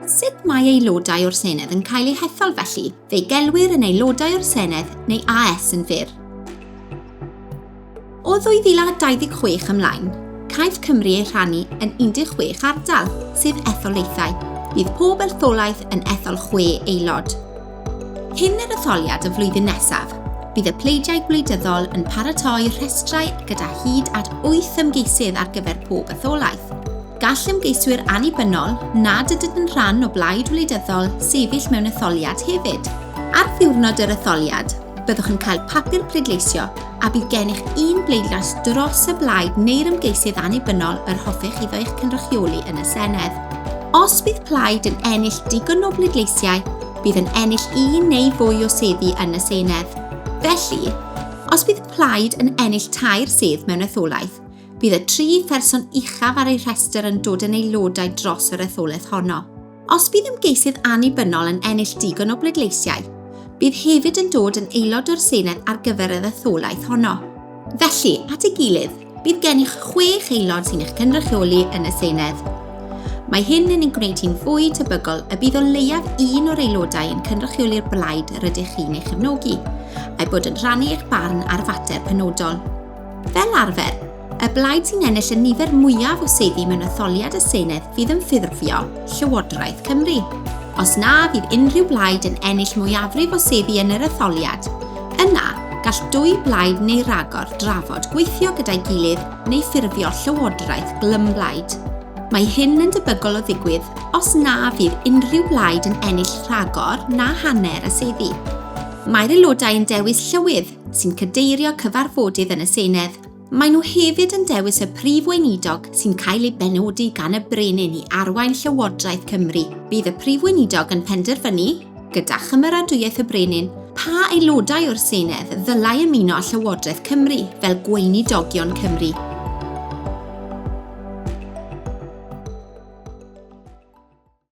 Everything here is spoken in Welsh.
Sut mae Aelodau'r Senedd yn cael eu hethol felly? Fe'i gelwir yn Aelodau'r Senedd neu AS yn fyr. O 2026 ymlaen, caiff Cymru ei rhannu yn 16 ardal, sef etholaethau. Bydd pob etholaeth yn ethol 6 aelod. Cyn yr etholiad y flwyddyn nesaf, bydd y pleidiau gwleidyddol yn paratoi rhestrau gyda hyd at 8 ymgeisydd ar gyfer pob etholaeth. Gall ymgeiswyr annibynnol nad ydyn yn rhan o blaid wleidyddol sefyll mewn etholiad hefyd. Ar ddiwrnod yr etholiad, byddwch yn cael papur pleidleisio a bydd gennych un bleidlais dros y blaid neu'r ymgeisydd annibynnol yr hoffech iddo eich cynrychioli yn y Senedd. Os bydd plaid yn ennill digon o bleidleisiau, bydd yn ennill un neu fwy o seddi yn y Senedd. Felly, os bydd plaid yn ennill 2 sedd mewn etholaeth, bydd y 3 pherson uchaf ar ei rhestr yn dod yn aelodau dros yr etholaeth honno. Os bydd ymgeisydd annibynnol yn ennill digon o bleidleisiau, bydd hefyd yn dod yn aelod o'r Senedd ar gyfer y etholaeth honno. Felly, at ei gilydd, bydd gennych 6 aelod sy'n eich cynrychioli yn y Senedd. Mae hyn yn gwneud hi'n fwy tebygol y bydd o leiaf un o'r aelodau yn cynrychioli'r blaid rydych chi'n ei chefnogi, a'i bod yn rhannu eich barn ar fater penodol. Fel arfer, y blaid sy'n ennill y nifer mwyaf o seddi mewn etholiad y Senedd fydd yn ffurfio Llywodraeth Cymru. Os na fydd unrhyw blaid yn ennill mwyafrif o seddi yn yr etholiad, yna gall 2 blaid neu ragor drafod gweithio gyda'i gilydd neu ffurfio Llywodraeth glymblaid. Mae hyn yn debygol o ddigwydd os na fydd unrhyw blaid yn ennill rhagor na hanner y seddi. Mae'r aelodau yn dewis llywydd sy'n cadeirio cyfarfodydd yn y Senedd. Maen nhw hefyd yn dewis y prif weinidog sy'n cael ei benodi gan y brenin i arwain Llywodraeth Cymru. Bydd y prif weinidog yn penderfynu, gyda chymeradwyaeth y brenin, pa aelodau o'r Senedd ddylai ymuno â Llywodraeth Cymru fel gweinidogion Cymru.